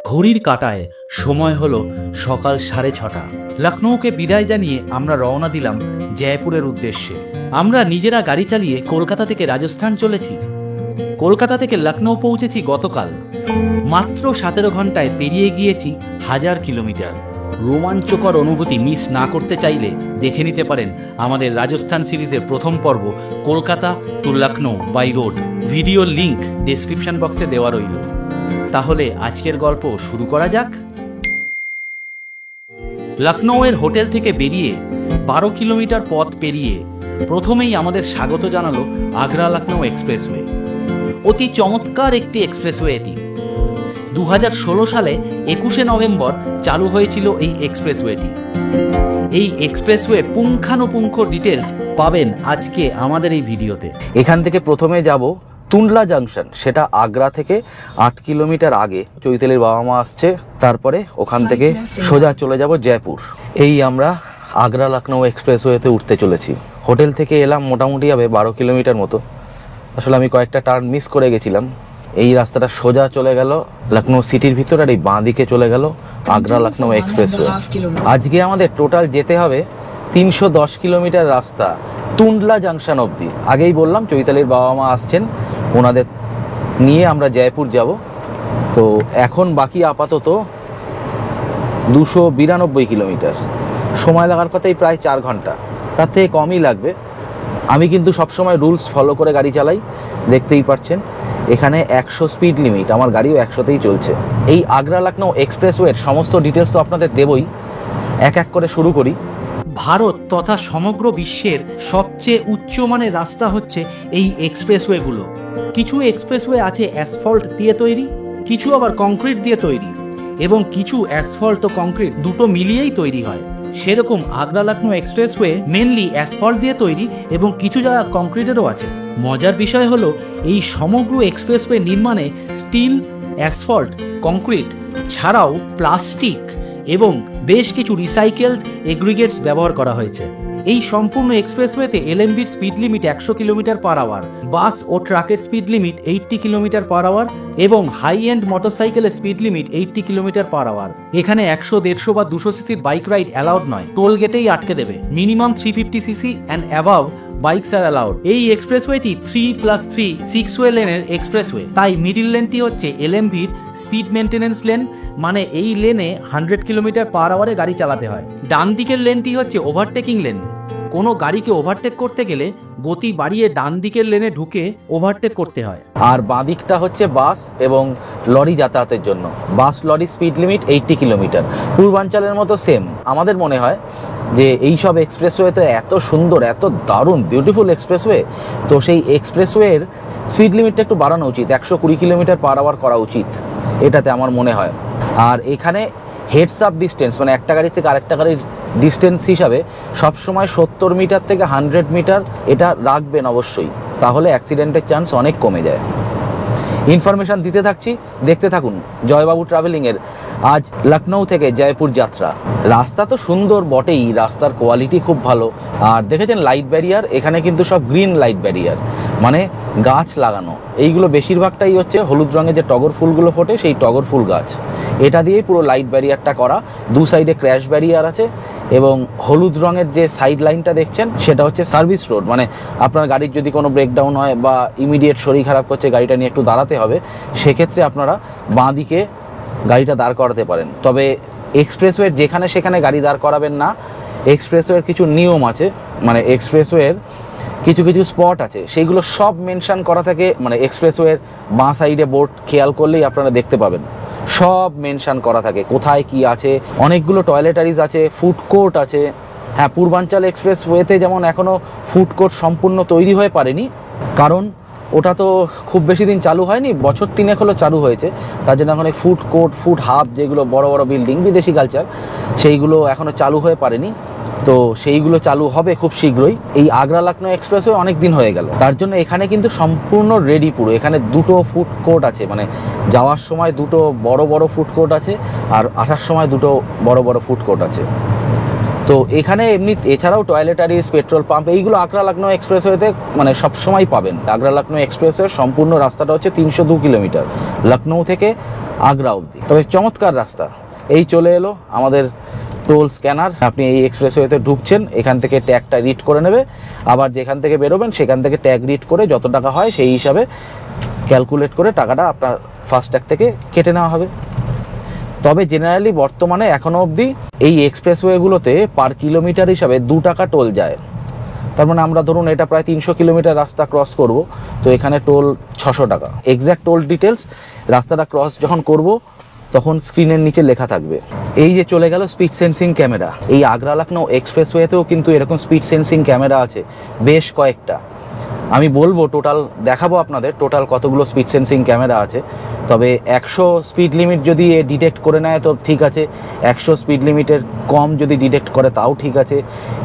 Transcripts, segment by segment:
ঘড়ির কাঁটায় সময় হলো সকাল 6:30। লখনৌকে বিদায় জানিয়ে আমরা রওনা দিলাম জয়পুরের উদ্দেশ্যে। আমরা নিজেরা গাড়ি চালিয়ে কলকাতা থেকে রাজস্থান চলেছি। কলকাতা থেকে লখনৌ পৌঁছেছি গতকাল। মাত্র 17 ঘন্টায় পেরিয়ে গিয়েছি 1000 কিলোমিটার। রোমাঞ্চকর অনুভূতি মিস না করতে চাইলে দেখে নিতে পারেন আমাদের রাজস্থান সিরিজের প্রথম পর্ব Kolkata to Lucknow by road. ভিডিওর লিংক ডেসক্রিপশন বক্সে দেওয়া রইল। তাহলে আজকের গল্প শুরু করা যাক। লখনৌয়ের হোটেল থেকে বেরিয়ে 12 কিলোমিটার পথ পেরিয়ে প্রথমেই আমাদের স্বাগত জানালো আগ্রা লখনৌ এক্সপ্রেসওয়ে। অতি চমৎকার একটি এক্সপ্রেসওয়ে এটি। 2016 সালে 21শে নভেম্বর চালু হয়েছিল এই এক্সপ্রেসওয়েটি। এই এক্সপ্রেসওয়ে পুঙ্খানুপুঙ্খ ডিটেলস পাবেন আজকে আমাদের এই ভিডিওতে। এখান থেকে প্রথমে যাব তুন্ডলা জাংশন, সেটা আগ্রা থেকে 8 কিলোমিটার আগে। চৈতালির বাবা মা আসছে, তারপরে ওখান থেকে সোজা চলে যাব জয়পুর। এই আমরা আগ্রা লখনৌ এক্সপ্রেসওয়েতে উঠতে চলেছি। হোটেল থেকে এলাম মোটামুটি হবে 12 কিলোমিটার মতো। আসলে আমি কয়েকটা টার্ন মিস করে গেছিলাম। এই রাস্তাটা সোজা চলে গেল লখনৌ সিটির ভিতর, আর এই বাঁ দিকে চলে গেল আগ্রা লখনৌ এক্সপ্রেসওয়ে। আজকে আমাদের টোটাল যেতে হবে 310 কিলোমিটার রাস্তা তুন্ডলা জাংশন অবধি। আগেই বললাম চৈতালির বাবা মা আসছেন, ওনাদের নিয়ে আমরা জয়পুর যাব। তো এখন বাকি আপাতত 292 কিলোমিটার। সময় লাগার কথাই প্রায় 4 ঘন্টা, তার থেকে কমই লাগবে। আমি কিন্তু সবসময় রুলস ফলো করে গাড়ি চালাই, দেখতেই পাচ্ছেন এখানে 100 স্পিড লিমিট, আমার গাড়িও 100তেই চলছে। এই আগ্রা লখনৌ এক্সপ্রেসওয়ের সমস্ত ডিটেলস তো আপনাদের দেবই। এক এক করে শুরু করি। ভারত তথা সমগ্র বিশ্বের সবচেয়ে উচ্চমানের রাস্তা হচ্ছে এই এক্সপ্রেসওয়েগুলো। কিছু এক্সপ্রেসওয়ে আছে অ্যাসফল্ট দিয়ে তৈরি, কিছু আবার কংক্রিট দিয়ে তৈরি, এবং কিছু অ্যাসফল্ট ও কংক্রিট দুটো মিলিয়েই তৈরি হয়। সেরকম Agra Lucknow expressway mainly asphalt দিয়ে তৈরি এবং কিছু জায়গা কংক্রিটেরও আছে। মজার বিষয় হলো এই সমগ্র এক্সপ্রেসওয়ে নির্মাণে স্টিল, অ্যাসফল্ট, কংক্রিট ছাড়াও প্লাস্টিক এবং বেশ কিছু রিসাইকেলড এগ্রিগেটস ব্যবহার করা হয়েছে। এই সম্পূর্ণ এক্সপ্রেসওয়েতে এলএমবির speed limit 100 kilometre per hour, bus ও ট্রাকের speed limit 80 kilometre per hour এবং হাই এন্ড মোটরসাইকেলের speed limit 80 kilometre per hour. এখানে 100, 150 বা 200 সিসির বাইক রাইড অ্যালাউড নয়, টোল গেটেই আটকে দেবে। Minimum 350 CC and above bikes are allowed. এই এক্সপ্রেসওয়েটি 3+3 6 ওয়ে লেনের এক্সপ্রেসওয়ে, তাই মিডিল লেনটি হচ্ছে এলএমভির স্পিড মেনটেন্যান্স লেন, মানে এই লেনে 100 কিলোমিটার পার আওয়ারে গাড়ি চালাতে হয়। ডান দিকের লেনটি হচ্ছে ওভারটেকিং লেন। কোনো গাড়িকে ওভারটেক করতে গেলে গতি বাড়িয়ে ডান দিকের লেনে ঢুকে ওভারটেক করতে হয়। আর বাঁ দিকটা হচ্ছে বাস এবং লরি যাতায়াতের জন্য। Bus lorry speed limit 80 kilometre. পূর্বাঞ্চলের মতো সেম। আমাদের মনে হয় যে এই সব এক্সপ্রেসওয়ে তো এত সুন্দর, এত দারুণ বিউটিফুল এক্সপ্রেসওয়ে, তো সেই এক্সপ্রেসওয়ের স্পিড লিমিটটা একটু বাড়ানো উচিত, 120 কিলোমিটার পার আওয়ার করা উচিত, এটাতে আমার মনে হয়। আর এখানে হেডস আপ ডিস্টেন্স, মানে একটা গাড়ি থেকে আরেকটা গাড়ির ডিস্টেন্স হিসাবে সবসময় 70 মিটার থেকে 100 মিটার এটা রাখবেন অবশ্যই, তাহলে অ্যাক্সিডেন্টের চান্স অনেক কমে যায়। ইনফরমেশন দিতে থাকছি, দেখতে থাকুন জয়বাবু ট্রাভেলিংয়ের আজ লখনৌ থেকে জয়পুর যাত্রা। রাস্তা তো সুন্দর বটেই, রাস্তার কোয়ালিটি খুব ভালো। আর দেখেছেন লাইট ব্যারিয়ার, এখানে কিন্তু সব গ্রিন লাইট ব্যারিয়ার, মানে গাছ লাগানো। এইগুলো বেশিরভাগটাই হচ্ছে হলুদ রঙের যে টগর ফুলগুলো ফোটে, সেই টগর ফুল গাছ। এটা দিয়েই পুরো লাইট ব্যারিয়ারটা করা। দু সাইডে ক্র্যাশ ব্যারিয়ার আছে এবং হলুদ রঙের যে সাইড লাইনটা দেখছেন সেটা হচ্ছে সার্ভিস রোড, মানে আপনার গাড়ির যদি কোনো ব্রেকডাউন হয় বা ইমিডিয়েট শরীর খারাপ করছে, গাড়িটা নিয়ে একটু দাঁড়াতে হবে, সেক্ষেত্রে আপনারা বাঁ দিকে গাড়িটা দাঁড় করাতে পারেন। তবে এক্সপ্রেসওয়ের যেখানে সেখানে গাড়ি দাঁড় করাবেন না। এক্সপ্রেসওয়ের কিছু নিয়ম আছে, মানে এক্সপ্রেসওয়ের কিছু কিছু স্পট আছে, সেইগুলো সব মেনশন করা থাকে। মানে এক্সপ্রেসওয়ের বাঁ সাইডে বোর্ড খেয়াল করলেই আপনারা দেখতে পাবেন, সব মেনশন করা থাকে কোথায় কি আছে। অনেকগুলো টয়লেটারিজ আছে, ফুড কোর্ট আছে। হ্যাঁ, পূর্বাঞ্চল এক্সপ্রেসওয়েতে যেমন এখনও ফুড কোর্ট সম্পূর্ণ তৈরি হয়ে পারেনি, কারণ ওটা তো খুব বেশি দিন চালু হয়নি, বছর 3 হলো চালু হয়েছে। তার জন্য এখন ফুড কোর্ট, ফুড হাব, যেগুলো বড় বড় বিল্ডিং, বিদেশি কালচার, সেইগুলো এখনও চালু হয়ে পারেনি। তো সেইগুলো চালু হবে খুব শীঘ্রই। এই আগ্রা লখনৌ এক্সপ্রেসওয়ে অনেক দিন হয়ে গেল, তার জন্য এখানে কিন্তু সম্পূর্ণ রেডি পুরো। এখানে 2টো ফুড কোর্ট আছে, মানে যাওয়ার সময় 2টো বড় বড় ফুড কোর্ট আছে, আর আসার সময় 2টো বড় বড় ফুড কোর্ট আছে। তো এখানে এমনি এছাড়াও টয়লেটারিজ, পেট্রোল পাম্প এইগুলো আগ্রা লখনউ এক্সপ্রেসওয়েতে মানে সবসময় পাবেন। আগ্রা লখনউ এক্সপ্রেসওয়ে সম্পূর্ণ রাস্তাটা হচ্ছে 302 কিলোমিটার লখনউ থেকে আগ্রা অবধি। তবে চমৎকার রাস্তা। এই চলে এলো আমাদের টোল স্ক্যানার। আপনি এই এক্সপ্রেসওয়েতে ঢুকছেন, এখান থেকে ট্যাগটা রিড করে নেবে, আবার যেখান থেকে বেরোবেন সেখান থেকে ট্যাগ রিড করে যত টাকা হয় সেই হিসাবে ক্যালকুলেট করে টাকাটা আপনার ফাস্ট্যাগ থেকে কেটে নেওয়া হবে। তবে জেনারেলি বর্তমানে এখনো অবধি এই এক্সপ্রেসওয়েগুলোতে পার কিলোমিটার হিসাবে 2 টাকা টোল যায়। তার মানে আমরা ধরুন এটা প্রায় 300 কিলোমিটার রাস্তা ক্রস করব, তো এখানে টোল 600 টাকা। এক্স্যাক্ট টোল ডিটেলস রাস্তাটা ক্রস যখন করব তখন স্ক্রিনের নিচে লেখা থাকবে। এই যে চলে গেল স্পিড সেন্সিং ক্যামেরা। এই আগ্রা লখনউ এক্সপ্রেসওয়েতেও কিন্তু এরকম স্পিড সেন্সিং ক্যামেরা আছে বেশ কয়েকটা। আমি বলবো টোটাল দেখাবো আপনাদের টোটাল কতগুলো স্পিড সেন্সিং ক্যামেরা আছে। তবে 100 স্পিড লিমিট যদি ডিটেক্ট করে নেয় তো ঠিক আছে, 100 স্পিড লিমিটের কম যদি ডিটেক্ট করে তাও ঠিক আছে,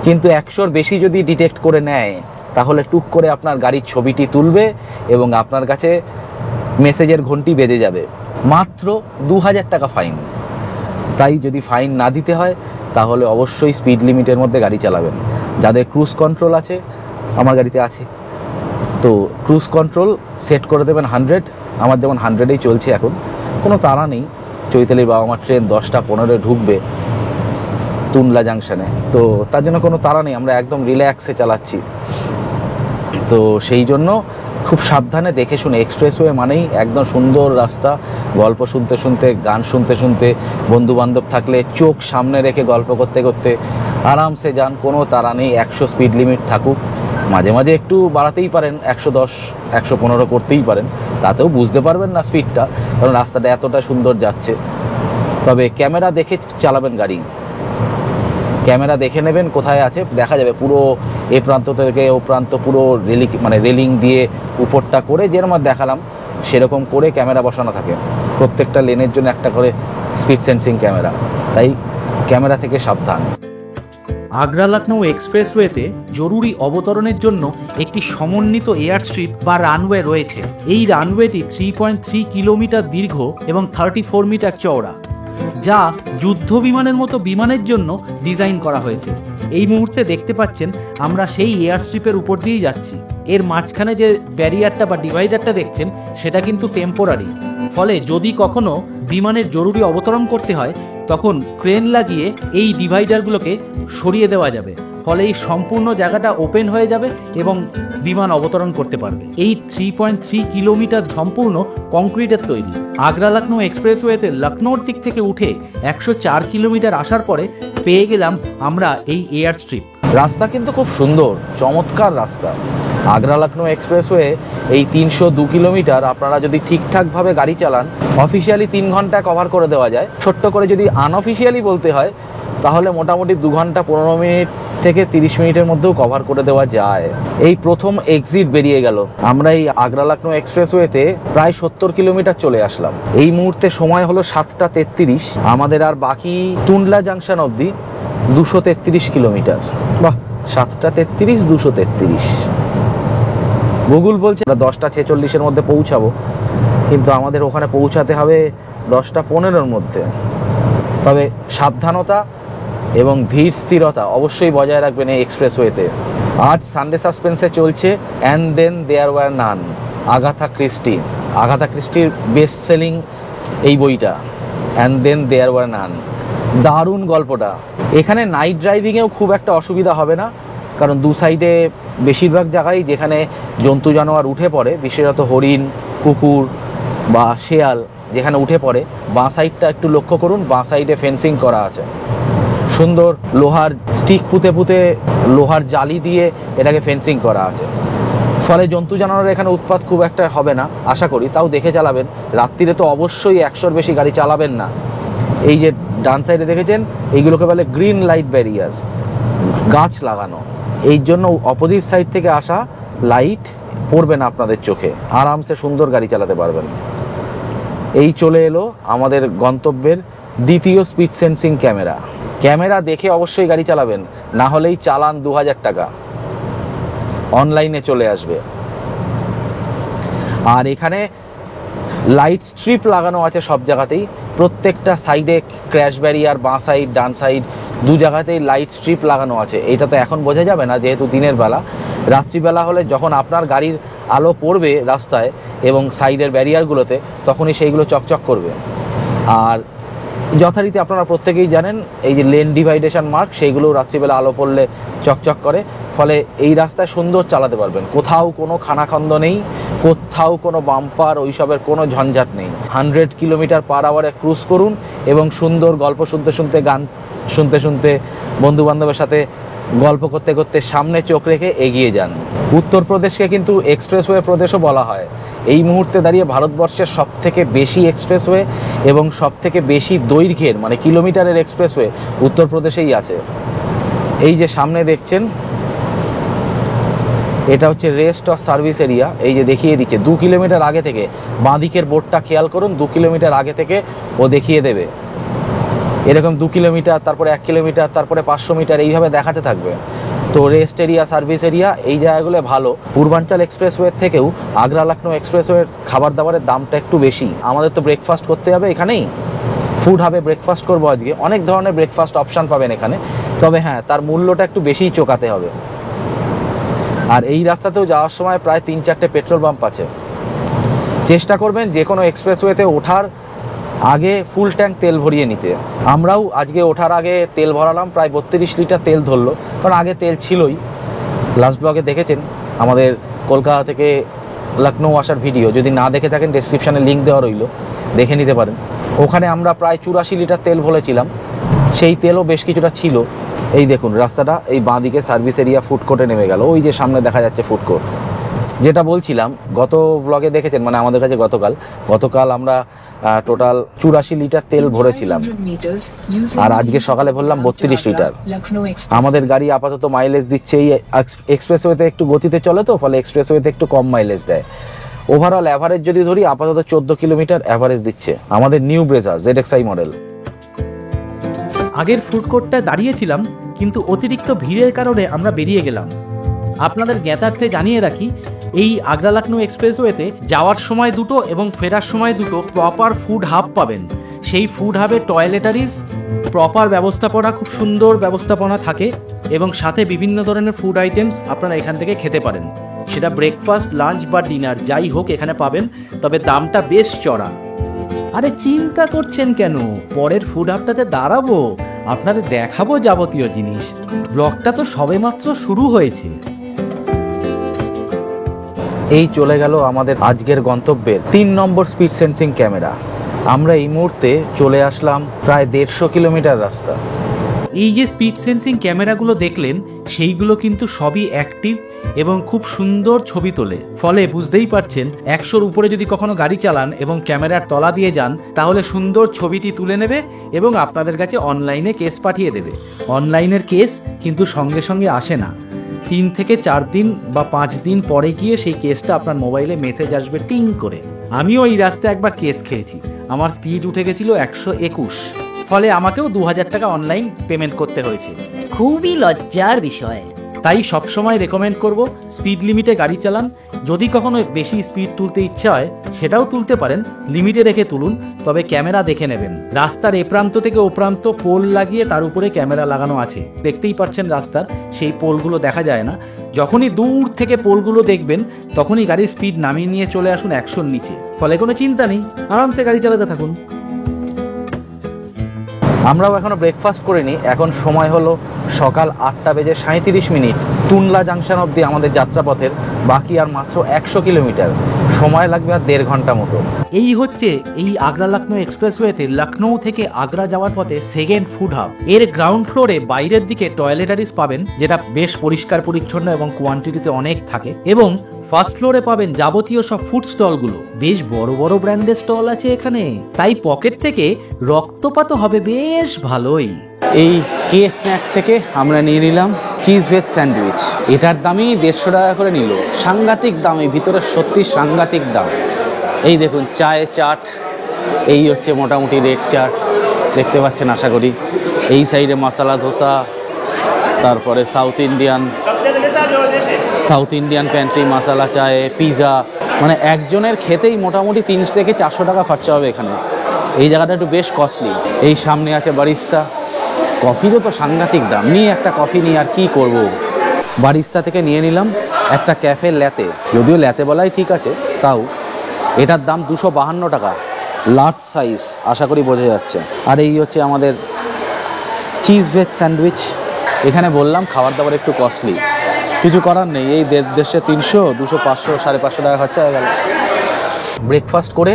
কিন্তু 100-র বেশি যদি ডিটেক্ট করে নেয় তাহলে টুক করে আপনার গাড়ির ছবিটি তুলবে এবং আপনার কাছে মেসেজের ঘন্টি বেজে যাবে। মাত্র 2000 টাকা ফাইন। তাই যদি ফাইন না দিতে হয় তাহলে অবশ্যই স্পিড লিমিটের মধ্যে গাড়ি চালাবেন। যাদের ক্রুজ কন্ট্রোল আছে, আমার গাড়িতে আছে, তো ক্রুজ কন্ট্রোল সেট করে দেবেন 100। আমার যেমন 100-এই চলছে এখন, কোনো তাড়া নেই। চৈতালির বাবা মার ট্রেন 10টা 15 ঢুকবে তুনলা জাংশনে, তো তার জন্য কোনো তাড়া নেই, আমরা একদম রিল্যাক্সে চালাচ্ছি। তো সেই জন্য খুব সাবধানে দেখে শুনে, এক্সপ্রেসওয়ে মানেই একদম সুন্দর রাস্তা, গল্প শুনতে শুনতে, গান শুনতে শুনতে, বন্ধু বান্ধব থাকলে চোখ সামনে রেখে গল্প করতে করতে আরামসে যান, কোনো তাড়া নেই। 100 স্পিড লিমিট থাকুক, মাঝে মাঝে একটু বাড়াতেই পারেন, 110 115 করতেই পারেন, তাতেও বুঝতে পারবেন না স্পিডটা, কারণ রাস্তাটা এতটা সুন্দর যাচ্ছে। তবে ক্যামেরা দেখে চালাবেন গাড়ি, ক্যামেরা দেখে নেবেন কোথায় আছে, দেখা যাবে পুরো এ প্রান্ত থেকে ও প্রান্ত পুরো রেলিং দিয়ে উপরটা করে যেরকম দেখালাম সেরকম করে ক্যামেরা বসানো থাকে। প্রত্যেকটা লেনের জন্য একটা করে স্পিড সেন্সিং ক্যামেরা, তাই ক্যামেরা থেকে সাবধান। আগ্রা লখনউ এক্সপ্রেসওয়েতে জরুরি অবতরণের জন্য একটি সমন্বিত এয়ার স্ট্রিপ বা রানওয়ে রয়েছে। এই রানওয়েটি 3.3 কিলোমিটার দীর্ঘ এবং 34 মিটার চওড়া, যা যুদ্ধ বিমানের মতো বিমানের জন্য ডিজাইন করা হয়েছে। এই মুহূর্তে দেখতে পাচ্ছেন আমরা সেই এয়ার স্ট্রিপের উপর দিয়েই যাচ্ছি। এর মাঝখানে যে ব্যারিয়ারটা বা ডিভাইডারটা দেখছেন সেটা কিন্তু টেম্পোরারি, ফলে যদি কখনো বিমানের জরুরি অবতরণ করতে হয় তখন ক্রেন লাগিয়ে এই ডিভাইডারগুলোকে সরিয়ে দেওয়া যাবে, ফলে এই সম্পূর্ণ জায়গাটা ওপেন হয়ে যাবে এবং বিমান অবতরণ করতে পারবে। এই 3.3 কিলোমিটার সম্পূর্ণ কংক্রিটের তৈরি। আগ্রা লখনউ এক্সপ্রেসওয়েতে লখনৌর দিক থেকে উঠে 104 কিলোমিটার আসার পরে পেয়ে গেলাম আমরা এই এয়ার স্ট্রিপ। রাস্তা কিন্তু খুব সুন্দর, চমৎকার রাস্তা। আগ্রা লখনউ এক্সপ্রেসওয়ে এই 302 কিলোমিটার আপনারা যদি ঠিকঠাকভাবে গাড়ি চালান অফিসিয়ালি 3 ঘন্টায় কভার করে দেওয়া যায়। ছোট্ট করে যদি আনঅফিসিয়ালি বলতে হয় তাহলে মোটামুটি 2 ঘন্টা 15 মিনিট থেকে 30 মিনিটের মধ্যেও কভার করে দেওয়া যায়। এই প্রথম এক্সিট বেরিয়ে গেল, আমরা এই আগ্রা লখনউ এক্সপ্রেসওয়েতে প্রায় 70 কিলোমিটার চলে আসলাম। এই মুহূর্তে সময় হলো 7টা 33। আমাদের আর বাকি তুনলা জাংশন অবধি 233 কিলোমিটার। বাহ, 7টা 33, 233। গুগল বলছে 10টা 46-এর মধ্যে পৌঁছাবো, কিন্তু আমাদের ওখানে পৌঁছাতে হবে 10টা 15-এর মধ্যে। তবে সাবধানতা এবং ধীর স্থিরতা অবশ্যই বজায় রাখবেন এই এক্সপ্রেসওয়েতে। আজ সানডে সাসপেন্সে চলছে and then there were none, Agatha Christie. Agatha ক্রিস্টির বেস্ট সেলিং এই বইটা, অ্যান্ড দেন দেয়ার ওয়ার নান। দারুণ গল্পটা। এখানে নাইট ড্রাইভিংয়েও খুব একটা অসুবিধা হবে না, কারণ দু সাইডে বেশিরভাগ জায়গায় যেখানে জন্তু জানোয়ার উঠে পড়ে, বিশেষত হরিণ, কুকুর বা শেয়াল যেখানে উঠে পড়ে, বাঁ সাইডটা একটু লক্ষ্য করুন, বাঁ সাইডে ফেন্সিং করা আছে, সুন্দর লোহার স্টিক পুঁতে পুঁতে লোহার জালি দিয়ে এটাকে ফেন্সিং করা আছে, ফলে জন্তু জানোয়ারের এখানে উৎপাত খুব একটা হবে না আশা করি। তাও দেখে চালাবেন, রাত্রিরে তো অবশ্যই 100-র বেশি গাড়ি চালাবেন না। এই যে ডান সাইডে দেখেছেন এইগুলোকে বলে গ্রিন লাইট ব্যারিয়ার, গাছ লাগানো, এই জন্য অপোজিট সাইড থেকে আসা লাইট পড়বে না আপনাদের চোখে, আরামসে সুন্দর গাড়ি চালাতে পারবেন। এই চলে এলো আমাদের গন্তব্যের দ্বিতীয় স্পিড সেন্সিং ক্যামেরা। ক্যামেরা দেখে অবশ্যই গাড়ি চালাবেন, না হলেই চালান 2000 টাকা অনলাইনে চলে আসবে। আর এখানে লাইট স্ট্রিপ লাগানো আছে সব জায়গাতেই, প্রত্যেকটা সাইডে ক্র্যাশ ব্যারিয়ার, বাঁ সাইড ডান সাইড দু জায়গাতেই লাইট স্ট্রিপ লাগানো আছে। এটা তো এখন বোঝা যাবে না যেহেতু দিনের বেলা, রাত্রিবেলা হলে যখন আপনার গাড়ির আলো পড়বে রাস্তায় এবং সাইডের ব্যারিয়ারগুলোতে, তখনই সেইগুলো চকচক করবে। আর যথারীতি আপনারা প্রত্যেকেই জানেন এই যে লেন ডিভাইডেশন মার্ক, সেইগুলো রাত্রিবেলা আলো পড়লে চকচক করে, ফলে এই রাস্তায় সুন্দর চালাতে পারবেন। কোথাও কোনো খানাখন্দ নেই, কোথাও কোনো বাম্পার ওইসবের কোনো ঝঞ্ঝাট নেই। 100 কিলোমিটার/আওয়ারে ক্রুজ করুন এবং সুন্দর গল্প শুনতে শুনতে, গান শুনতে শুনতে, বন্ধুবান্ধবের সাথে গল্প করতে করতে সামনে চোখ রেখে এগিয়ে যান। উত্তরপ্রদেশকে কিন্তু এক্সপ্রেসওয়ে প্রদেশও বলা হয়। এই মুহূর্তে দাঁড়িয়ে ভারতবর্ষের সবথেকে বেশি এক্সপ্রেসওয়ে এবং সবথেকে বেশি দৈর্ঘ্যের মানে কিলোমিটারের এক্সপ্রেসওয়ে উত্তরপ্রদেশেই আছে। এই যে সামনে দেখছেন, এটা হচ্ছে রেস্ট অফ সার্ভিস এরিয়া। এই যে দেখিয়ে দিচ্ছে 2 কিলোমিটার আগে থেকে, বাঁ দিকের বোর্ডটা খেয়াল করুন, 2 কিলোমিটার আগে থেকে ও দেখিয়ে দেবে। এরকম 2 কিলোমিটার, তারপরে 1 কিলোমিটার, তারপরে 500 মিটার, এইভাবে দেখাতে থাকবে। তো রেস্ট এরিয়া, সার্ভিস এরিয়া, এই জায়গাগুলো ভালো। পূর্বাঞ্চল এক্সপ্রেসওয়ের থেকেও আগ্রা লখনৌ এক্সপ্রেসওয়ের খাবার দাবারের দামটা একটু বেশি। আমাদের তো ব্রেকফাস্ট করতে হবে এখানেই, ফুড হাবে ব্রেকফাস্ট করবো আজকে। অনেক ধরনের ব্রেকফাস্ট অপশান পাবেন এখানে, তবে হ্যাঁ তার মূল্যটা একটু বেশিই চোকাতে হবে। আর এই রাস্তাতেও যাওয়ার সময় প্রায় 3-4টে পেট্রোল পাম্প আছে। চেষ্টা করবেন যে কোনো এক্সপ্রেসওয়েতে ওঠার আগে ফুল ট্যাঙ্ক তেল ভরিয়ে নিতে। আমরাও আজকে ওঠার আগে তেল ভরালাম, প্রায় 32 লিটার তেল ধরলো, কারণ আগে তেল ছিলই। লাস্ট ব্লগে দেখেছেন আমাদের কলকাতা থেকে লখনৌ আসার ভিডিও, যদি না দেখে থাকেন ডেসক্রিপশানে লিঙ্ক দেওয়া রইল, দেখে নিতে পারেন। ওখানে আমরা প্রায় 84 লিটার তেল ভরেছিলাম, সেই তেলও বেশ কিছুটা ছিল। এই দেখুন রাস্তাটা, এই বাঁ দিকে সার্ভিস এরিয়া ফুড কোর্টে নেমে গেল, ওই যে সামনে দেখা যাচ্ছে ফুড কোর্ট। যেটা বলছিলাম, গত ব্লগে দেখেছেন মানে আমাদের কাছে গতকাল আমরা টোটাল 84 লিটার তেল ভরেছিলাম, আর আজকে সকালে ভরলাম 32 লিটার। আমাদের গাড়ি আপাতত মাইলেজ দিচ্ছে, এই এক্সপ্রেসওয়েতে একটু গতিতে চলে তো, ফলে এক্সপ্রেসওয়েতে একটু কম মাইলেজ দেয়। ওভারঅল অ্যাভারেজ যদি ধরি, আপাতত 14 কিলোমিটার অ্যাভারেজ দিচ্ছে আমাদের নিউ ব্রেজা ZXi মডেল। আগের ফুড কোর্টটায় দাঁড়িয়েছিলাম, কিন্তু অতিরিক্ত ভিড়ের কারণে আমরা বেরিয়ে গেলাম। আপনাদের জ্ঞাতার্থে জানিয়ে রাখি, এই আগ্রা লখনৌ এক্সপ্রেসওয়েতে যাওয়ার সময় দুটো এবং ফেরার সময় দুটো প্রপার ফুড হাব পাবেন। সেই ফুড হাবে টয়লেটারিজ, প্রপার ব্যবস্থাপনা, খুব সুন্দর ব্যবস্থাপনা থাকে এবং সাথে বিভিন্ন ধরনের ফুড আইটেমস আপনারা এখান থেকে খেতে পারেন। সেটা ব্রেকফাস্ট, লাঞ্চ বা ডিনার যাই হোক এখানে পাবেন, তবে দামটা বেশ চড়া। আরে চিন্তা করছেন কেন, পরের ফুড হাবটাতে দাঁড়াবো, আপনাদের দেখাবো যাবতীয় জিনিস। ব্লগটা তো সবেমাত্র শুরু হয়েছে। এই চলে গেল আমাদের আজকের গন্তব্যের 3 নম্বর স্পিড সেন্সিং ক্যামেরা। আমরা এই মুহূর্তে চলে আসলাম প্রায় 150 কিলোমিটার রাস্তা। এই যে স্পিড সেন্সিং ক্যামেরাগুলো দেখলেন, সেইগুলো কিন্তু সবই অ্যাক্টিভ এবং খুব সুন্দর ছবি তোলে। ফলে বুঝতেই পারছেন 100-র উপরে যদি কখনো গাড়ি চালান এবং ক্যামেরার তলা দিয়ে যান, তাহলে সুন্দর ছবিটি তুলে নেবে এবং আপনাদের কাছে অনলাইনে কেস পাঠিয়ে দেবে। অনলাইনের কেস কিন্তু সঙ্গে সঙ্গে আসে না, 3 থেকে 4 দিন বা 5 দিন পরে গিয়ে সেই কেসটা আপনার মোবাইলে মেসেজ আসবে টিং করে। আমিও এই রাস্তায় একবার কেস খেয়েছি, আমার স্পিড উঠে গেছিল 121, ফলে আমাকেও 2000 টাকা অনলাইন পেমেন্ট করতে হয়েছে। খুবই লজ্জার বিষয়। তাই সবসময় রেকমেন্ড করব, স্পিড লিমিটে গাড়ি চালান। যদি কখনো বেশি স্পিড তুলতে ইচ্ছা হয় সেটাও তুলতে পারেন, লিমিটে রেখে তুলুন, তবে ক্যামেরা দেখে নেবেন। রাস্তার এ প্রান্ত থেকে ও প্রান্ত পোল লাগিয়ে তার উপরে ক্যামেরা লাগানো আছে, দেখতেই পাচ্ছেন রাস্তার সেই পোলগুলো দেখা যায় না। যখনই দূর থেকে পোলগুলো দেখবেন, তখনই গাড়ির স্পিড নামিয়ে নিয়ে চলে আসুন 100-র নিচে, ফলে কোনো চিন্তা নেই, আরামসে গাড়ি চালাতে থাকুন। আমরাও এখনো ব্রেকফাস্ট করিনি, এখন সময় হলো সকাল 8:37। তুনলা জাংশন অবধি আমাদের যাত্রাপথের বাকি আর মাত্র 100 কিলোমিটার, সময় লাগবে আর 1.5 ঘন্টা মতো। এই হচ্ছে এই আগ্রা লখনৌ এক্সপ্রেসওয়েতে লখনৌ থেকে আগ্রা যাওয়ার পথে সেকেন্ড ফুড হাব। এর গ্রাউন্ড ফ্লোরে বাইরের দিকে টয়লেটারিজ পাবেন, যেটা বেশ পরিষ্কার পরিচ্ছন্ন এবং কোয়ান্টিটিতে অনেক থাকে, এবং ফার্স্ট ফ্লোরে পাবেন যাবতীয় সব ফুড স্টলগুলো। বেশ বড় বড় ব্র্যান্ডের স্টল আছে এখানে, তাই পকেট থেকে রক্তপাত হবে বেশ ভালোই। এই কে স্ন্যাক্স থেকে আমরা নিয়ে নিলাম চিজ ভেজ স্যান্ডউইচ। এটার দামই 150 টাকা করে নিল, সাংঘাতিক দাম, এই ভিতরে সত্যি সাংঘাতিক দাম। এই দেখুন চায়ে চাট, এই হচ্ছে মোটামুটি রেড চাট, দেখতে পাচ্ছেন আশা করি। এই সাইডে মশলা ধোসা, তারপরে সাউথ ইন্ডিয়ান প্যান্ট্রি, মশলা চায়ে, পিৎজা, মানে একজনের খেতেই মোটামুটি 300 থেকে 400 টাকা খরচা হবে এখানে। এই জায়গাটা একটু বেশ কস্টলি। এই সামনে আছে বারিস্তা, কফিরও তো সাংঘাতিক দাম। নিয়ে একটা কফি নিয়ে আর কি করব, বারিস্তা থেকে নিয়ে নিলাম একটা ক্যাফে ল্যাতে, যদিও ল্যাতে বলাই ঠিক আছে, তাও এটার দাম 252 টাকা, লার্জ সাইজ, আশা করি বোঝা যাচ্ছে। আর এই হচ্ছে আমাদের চিজ ভেজ স্যান্ডউইচ। এখানে বললাম খাবার দাবার একটু কস্টলি, কিছু করার নেই, এই দেশে 300, 200, 500, 550 টাকা খরচা হয়ে গেল। ব্রেকফাস্ট করে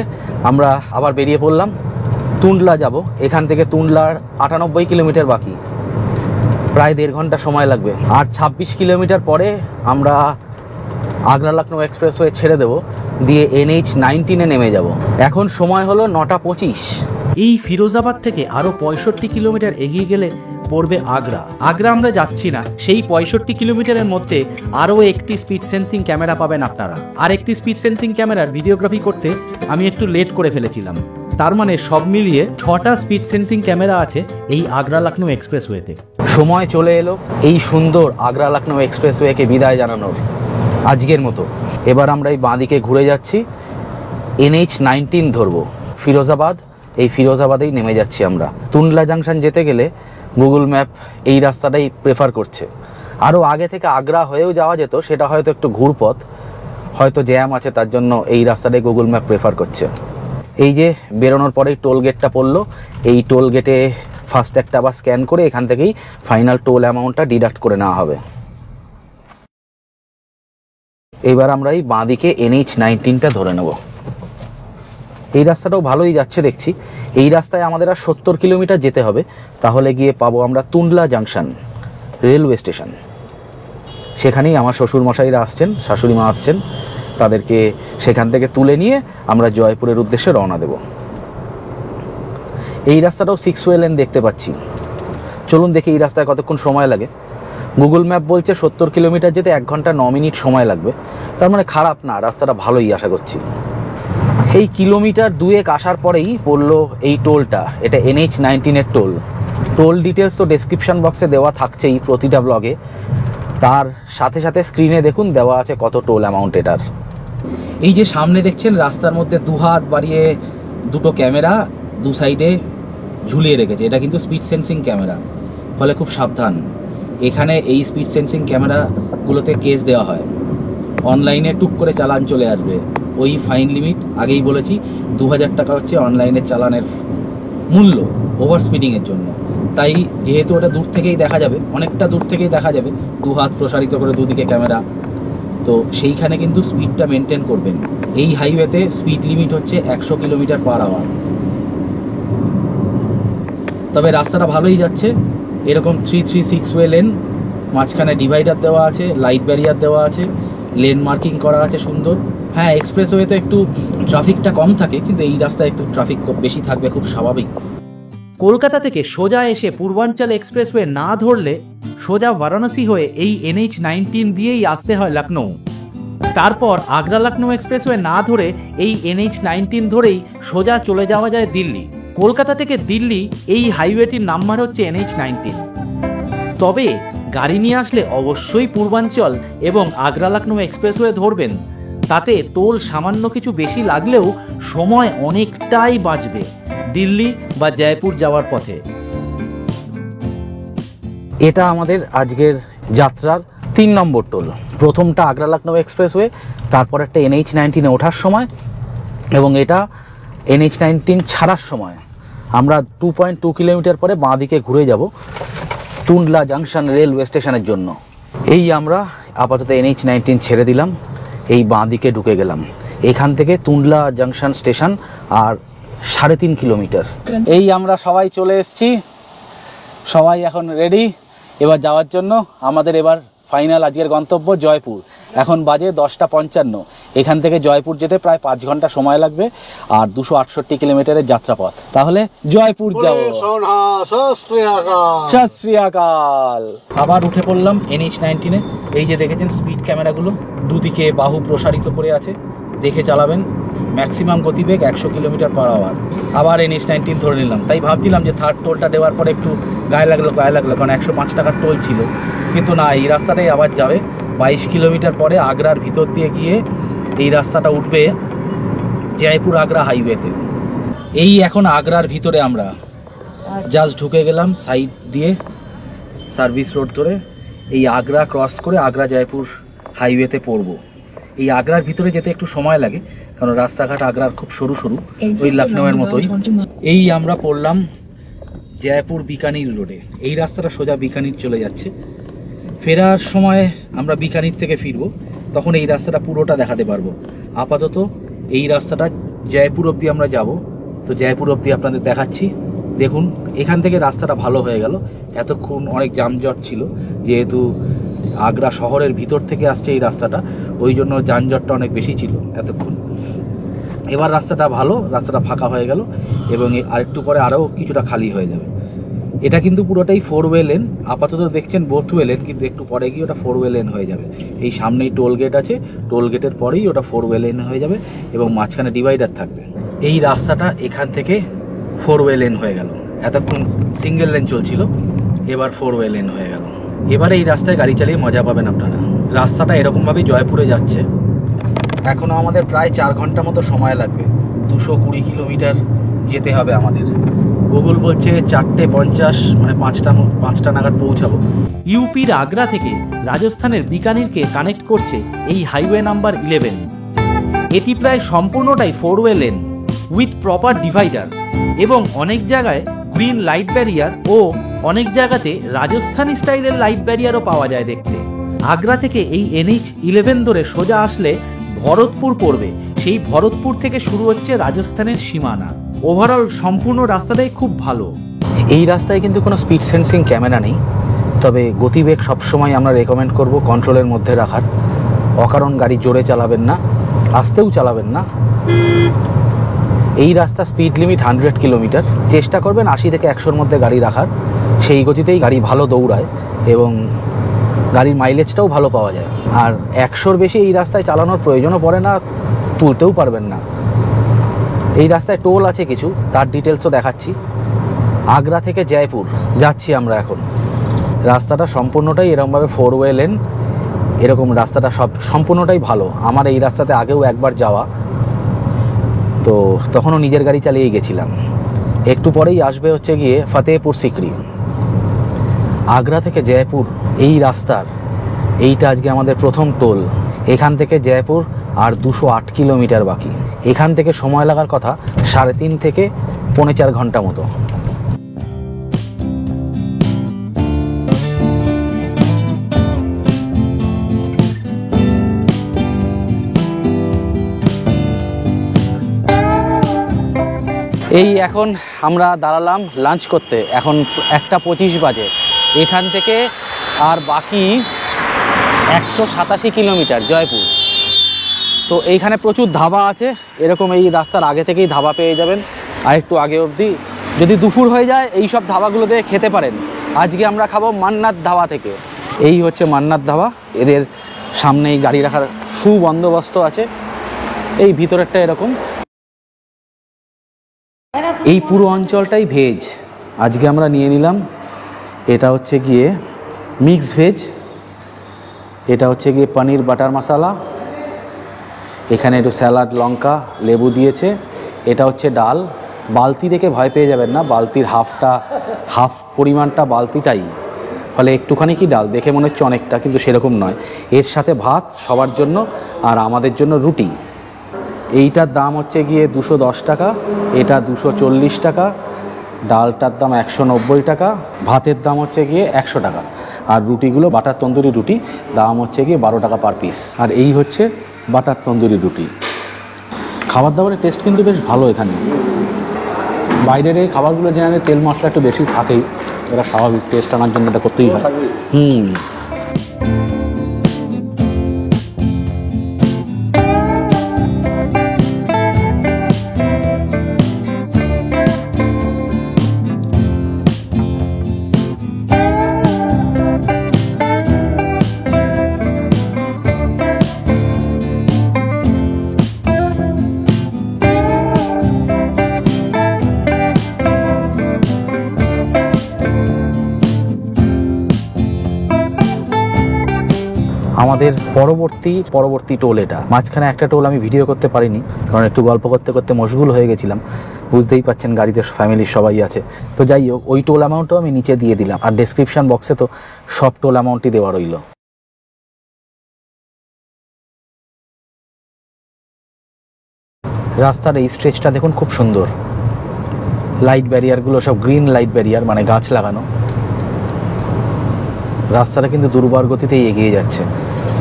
আমরা আবার বেরিয়ে পড়লাম, তুন্ডলা যাব। এখান থেকে তুন্ডলার 98 কিলোমিটার বাকি, প্রায় 1.5 ঘন্টা সময় লাগবে। আর 26 কিলোমিটার পরে আমরা আগ্রা লখনউ এক্সপ্রেসওয়ে ছেড়ে দেব, দিয়ে NH-19 নেমে যাব। এখন সময় হলো 9:25। এই ফিরোজাবাদ থেকে আরও 65 কিলোমিটার এগিয়ে গেলে পড়বে আগ্রা। আগ্রা আমরা যাচ্ছি না, সেই 65 কিলোমিটারের মধ্যে আরও একটি স্পিড সেন্সিং ক্যামেরা পাবেন আপনারা। আর একটি স্পিড সেন্সিং ক্যামেরার ভিডিওগ্রাফি করতে আমি একটু লেট করে ফেলেছিলাম, তার মানে সব মিলিয়ে 6টা স্পিড সেন্সিং ক্যামেরা আছে এই আগ্রা লখনউ এক্সপ্রেসওয়েতে। সময় চলে এলো এই সুন্দর আগ্রা লখনউ এক্সপ্রেসওয়েকে বিদায় জানানোর, আজকের মতো। এবার আমরা এই বাঁদিকে ঘুরে যাচ্ছি, NH-19 ধরবো ফিরোজাবাদ। এই ফিরোজাবাদেই নেমে যাচ্ছি আমরা। তুন্ডলা জাংশন যেতে গেলে গুগল ম্যাপ এই রাস্তাটাই প্রেফার করছে। আরও আগে থেকে আগ্রা হয়েও যাওয়া যেত, সেটা হয়তো একটু ঘুরপথ, হয়তো জ্যাম আছে, তার জন্য এই রাস্তাটাই গুগল ম্যাপ প্রেফার করছে। এই যে বেরোনোর পরেই টোল গেটটা পড়লো, এই টোল গেটে ফাস্ট্যাগটা আবার স্ক্যান করে এখান থেকেই ফাইনাল টোল অ্যামাউন্টটা ডিডাক্ট করে নেওয়া হবে। এবার আমরা এই বাঁদিকে NH-19টা ধরে নেব। এই রাস্তাটাও ভালোই যাচ্ছে দেখছি। এই রাস্তায় আমাদের আর 70 কিলোমিটার যেতে হবে, তাহলে গিয়ে পাবো আমরা তুন্ডলা জাংশন রেলওয়ে স্টেশন। সেখানেই আমার শ্বশুর মশাইরা আসছেন, শাশুড়ি মা আসছেন, তাদেরকে সেখান থেকে তুলে নিয়ে আমরা জয়পুরের উদ্দেশ্যে রওনা দেব। এই রাস্তাটাও 6 ওয়ে লেন দেখতে পাচ্ছি। চলুন দেখি এই রাস্তায় কতক্ষণ সময় লাগে। গুগল ম্যাপ বলছে 70 কিলোমিটার যেতে 1 ঘন্টা 9 মিনিট সময় লাগবে, তার মানে খারাপ না, রাস্তাটা ভালোই আশা করছি। এই কিলোমিটার 2 আসার পরেই পড়লো এই টোলটা, এটা NH-19 এর টোল। টোল ডিটেলস তো ডেসক্রিপশন বক্সে দেওয়া থাকছেই প্রতিটা ব্লগে, তার সাথে সাথে স্ক্রিনে দেখুন দেওয়া আছে কত টোল অ্যামাউন্ট এটার। এই যে সামনে দেখছেন রাস্তার মধ্যে 2 হাত বাড়িয়ে 2টো ক্যামেরা 2 সাইডে ঝুলিয়ে রেখেছে, এটা কিন্তু স্পিড সেন্সিং ক্যামেরা, ফলে খুব সাবধান। এখানে এই স্পিড সেন্সিং ক্যামেরাগুলোতে কেস দেওয়া হয়, অনলাইনে টুক করে চালান চলে আসবে। ওই ফাইন লিমিট আগেই বলেছি 2000 টাকা হচ্ছে অনলাইনে চালানের মূল্য ওভার স্পিডিংয়ের জন্য। তাই যেহেতু ওটা দূর থেকেই দেখা যাবে, অনেকটা দূর থেকেই দেখা যাবে, 2 হাত প্রসারিত করে দুদিকে ক্যামেরা, তো সেইখানে কিন্তু স্পিডটা মেনটেন করবেন। এই হাইওয়েতে স্পিড লিমিট হচ্ছে 100 কিলোমিটার পার আওয়ার। তবে রাস্তাটা ভালোই যাচ্ছে, এরকম 3-3-6 ওয়ে লেন, মাঝখানে ডিভাইডার দেওয়া আছে, লাইট ব্যারিয়ার দেওয়া আছে, লেন মার্কিং করা আছে সুন্দর। হ্যাঁ, এক্সপ্রেসওয়েতে একটু ট্রাফিকটা কম থাকে, কিন্তু এই রাস্তায় একটু ট্রাফিক বেশি থাকবে, খুব স্বাভাবিক। কলকাতা থেকে সোজা এসে পূর্বাঞ্চল এক্সপ্রেসওয়ে না ধরলে সোজা বারাণসী হয়ে এই NH-19 দিয়েই আসতে হয় লখনৌ। তারপর আগ্রা লখনৌ এক্সপ্রেসওয়ে না ধরে এই NH-19 ধরেই সোজা চলে যাওয়া যায় দিল্লি। কলকাতা থেকে দিল্লি এই হাইওয়েটির নাম্বার হচ্ছে NH-19। তবে গাড়ি নিয়ে আসলে অবশ্যই পূর্বাঞ্চল এবং আগ্রা লখনৌ এক্সপ্রেসওয়ে ধরবেন, তাতে টোল সামান্য কিছু বেশি লাগলেও সময় অনেকটাই বাঁচবে দিল্লি বা জয়পুর যাওয়ার পথে। এটা আমাদের আজকের যাত্রার 3 নম্বর টোল। প্রথমটা আগ্রা লখনৌ এক্সপ্রেসওয়ে, তারপর একটা NH-19 ওঠার সময়, এবং এটা NH-19 ছাড়ার সময়। আমরা 2.2 কিলোমিটার পরে বাঁ দিকে ঘুরে যাব তুন্ডলা জাংশন রেলওয়ে স্টেশনের জন্য। এই আমরা আপাতত NH-19 ছেড়ে দিলাম, এই বাঁ দিকে ঢুকে গেলাম। এখান থেকে তুন্ডলা জাংশন স্টেশন আর 3.5 কিলোমিটার। এই আমরা সবাই চলে এসেছি, সবাই এখন রেডি এবার যাওয়ার জন্য। আমাদের এবার ফাইনাল আজকের গন্তব্য জয়পুর। এখন বাজে 10:55। এখান থেকে জয়পুর যেতে প্রায় 5 ঘন্টা সময় লাগবে আর 268 কিলোমিটারের যাত্রাপথ। তাহলে জয়পুর যাবো। সত শ্রী আকাল। আবার উঠে পড়লাম NH-19-এ। এই যে দেখেছেন স্পিড ক্যামেরাগুলো দুদিকে বাহু প্রসারিত করে আছে, দেখে চালাবেন। ম্যাক্সিমাম গতিবেগ 100 কিলোমিটার পার আওয়ার। আবার NH-19 ধরে নিলাম। তাই ভাবছিলাম যে থার্ড টোলটা দেওয়ার পরে একটু গায়ে লাগলো, কারণ 105 টাকার টোল ছিল, কিন্তু না, এই রাস্তাটাই আবার যাবে। 22 কিলোমিটার পরে আগ্রার ভিতর দিয়ে গিয়ে এই রাস্তাটা উঠবে জয়পুর আগ্রা হাইওয়েতে। এই এখন আগ্রার ভিতরে আমরা জাস্ট ঢুকে গেলাম সাইড দিয়ে সার্ভিস রোড ধরে। এই আগ্রা ক্রস করে আগ্রা জয়পুর হাইওয়েতে পড়বো। এই আগ্রার ভিতরে যেতে একটু সময় লাগে, কারণ রাস্তাঘাট আগ্রার খুব সরু সরু, ওই লখনৌয়ের মতোই। এই আমরা পড়লাম জয়পুর বিকানির রোডে। এই রাস্তাটা সোজা বিকানির চলে যাচ্ছে। ফেরার সময় আমরা বিকানির থেকে ফিরবো, তখন এই রাস্তাটা পুরোটা দেখাতে পারবো। আপাতত এই রাস্তাটা জয়পুর অবধি আমরা যাব, তো জয়পুর অবধি আপনাদের দেখাচ্ছি। দেখুন এখান থেকে রাস্তাটা ভালো হয়ে গেল। এতক্ষণ অনেক যানজট ছিল, যেহেতু আগ্রা শহরের ভিতর থেকে আসছে এই রাস্তাটা, ওই জন্য যানজটটা অনেক বেশি ছিল এতক্ষণ। এবার রাস্তাটা ভালো, রাস্তাটা ফাঁকা হয়ে গেল এবং আরেকটু পরে আরও কিছুটা খালি হয়ে যাবে। এটা কিন্তু পুরোটাই 4-ওয়ে লেন। আপাতত দেখছেন বোথ ওয়ে লেন, কিন্তু একটু পরে গিয়ে ওটা 4-ওয়ে লেন হয়ে যাবে। এই সামনেই টোল গেট আছে, টোল গেটের পরেই ওটা 4-ওয়ে লেন হয়ে যাবে এবং মাঝখানে ডিভাইডার থাকবে। এই রাস্তাটা এখান থেকে 4-ওয়ে লেন হয়ে গেল। এতক্ষণ সিঙ্গেল লেন চলছিল, এবার 4-ওয়ে লেন হয়ে গেল। এবারে এই রাস্তায় গাড়ি চালিয়ে মজা পাবেন আপনারা। রাস্তাটা এরকমভাবেই জয়পুরে যাচ্ছে। এখনও আমাদের প্রায় 4 ঘন্টা মতো সময় লাগবে। 220 কিলোমিটার যেতে হবে আমাদের। গুগল বলছে 4:50, মানে 5টা নাগাদ পৌঁছাবো। ইউপির আগ্রা থেকে রাজস্থানের বিকানিরকে কানেক্ট করছে এই হাইওয়ে নাম্বার 11। এটি প্রায় সম্পূর্ণটাই 4-ওয়ে লেন উইথ প্রপার ডিভাইডার এবং অনেক জায়গায় গ্রিন লাইট ব্যারিয়ার ও অনেক জায়গাতে রাজস্থানি স্টাইলের লাইট ব্যারিয়ারও পাওয়া যায় দেখতে। আগ্রা থেকে এই NH11 ধরে সোজা আসলে ভরতপুর পড়বে। সেই ভরতপুর থেকে শুরু হচ্ছে রাজস্থানের সীমানা। ওভারঅল সম্পূর্ণ রাস্তাটাই খুব ভালো। এই রাস্তায় কিন্তু কোনো স্পিড সেন্সিং ক্যামেরা নেই, তবে গতিবেগ সবসময় আমরা রেকমেন্ড করব কন্ট্রোলের মধ্যে রাখার। অকারণ গাড়ি জোরে চালাবেন না, আস্তেও চালাবেন না। এই রাস্তা স্পিড লিমিট 100 কিলোমিটার। চেষ্টা করবেন 80 থেকে 100-র মধ্যে গাড়ি রাখার। সেই গতিতেই গাড়ি ভালো দৌড়ায় এবং গাড়ির মাইলেজটাও ভালো পাওয়া যায়। আর 100-র বেশি এই রাস্তায় চালানোর প্রয়োজনও পড়ে না, তুলতেও পারবেন না। এই রাস্তায় টোল আছে কিছু, তার ডিটেলসও দেখাচ্ছি। আগ্রা থেকে জয়পুর যাচ্ছি আমরা এখন। রাস্তাটা সম্পূর্ণটাই এরকমভাবে 4-ওয়ে লেন। এরকম রাস্তাটা সম্পূর্ণটাই ভালো। আমার এই রাস্তাতে আগেও একবার যাওয়া, তো তখনও নিজের গাড়ি চালিয়ে গেছিলাম। একটু পরেই আসবে হচ্ছে গিয়ে ফতেহপুর সিকরি। আগ্রা থেকে জয়পুর এই রাস্তার এইটা আজকে আমাদের প্রথম টোল। এখান থেকে জয়পুর আর 208 কিলোমিটার বাকি। এখান থেকে সময় লাগার কথা 3.5 থেকে 4.25 ঘন্টা মতো। এই এখন আমরা দাঁড়ালাম লাঞ্চ করতে। এখন 1:25 বাজে। এখান থেকে আর বাকি 187 কিলোমিটার জয়পুর। তো এইখানে প্রচুর ধাবা আছে, এরকম এই রাস্তার আগে থেকেই ধাবা পেয়ে যাবেন। আর একটু আগে অবধি যদি দুপুর হয়ে যায় এই সব ধাবাগুলোতে খেতে পারেন। আজকে আমরা খাবো মান্নাত ধাবা থেকে। এই হচ্ছে মান্নাত ধাবা। এদের সামনেই গাড়ি রাখার সুবন্দোবস্ত আছে। এই ভিতরেরটা এরকম। এই পুরো অঞ্চলটাই ভেজ। আজকে আমরা নিয়ে নিলাম, এটা হচ্ছে গিয়ে মিক্স ভেজ, এটা হচ্ছে গিয়ে পনির বাটার মশলা, এখানে একটু স্যালাড, লঙ্কা, লেবু দিয়েছে। এটা হচ্ছে ডাল। বালতি দেখে ভয় পেয়ে যাবেন না, বালতির হাফ পরিমাণটা বালতিটাই, ফলে একটুখানি কি ডাল দেখে মনে হচ্ছে অনেকটা, কিন্তু সেরকম নয়। এর সাথে ভাত সবার জন্য আর আমাদের জন্য রুটি। এইটার দাম হচ্ছে গিয়ে 210 টাকা, এটা 240 টাকা, ডালটার দাম 190 টাকা, ভাতের দাম হচ্ছে গিয়ে 100 টাকা, আর রুটিগুলো বাটার তন্দুরি রুটি, দাম হচ্ছে গিয়ে 12 টাকা পার পিস। আর এই হচ্ছে বাটার তন্দুরি রুটি। খাবার দাবারের টেস্ট কিন্তু বেশ ভালো এখানে। বাইরের এই খাবারগুলো যেখানে তেল মশলা একটু বেশি থাকেই, এটা স্বাভাবিক, টেস্ট আনার জন্য এটা করতেই হয়। আমাদের পরবর্তী টোল এটা। মাঝখানে একটা টোল আমি ভিডিও করতে পারিনি, কারণ একটু গল্প করতে করতে মশগুল হয়ে গেছিলাম। বুঝতেই পাচ্ছেন গাড়িতে ফ্যামিলির সবাই আছে। তো যাই হোক, ওই টোল অ্যামাউন্টও আমি নিচে দিয়ে দিলাম, আর ডেসক্রিপশন বক্সে তো সব টোল অ্যামাউন্টই দেওয়া রইল। রাস্তার এই স্ট্রেচটা দেখুন, খুব সুন্দর। লাইট ব্যারিয়ারগুলো সব গ্রিন লাইট ব্যারিয়ার, মানে গাছ লাগানো। রাস্তাটা কিন্তু দুর্বার গতিতেই এগিয়ে যাচ্ছে।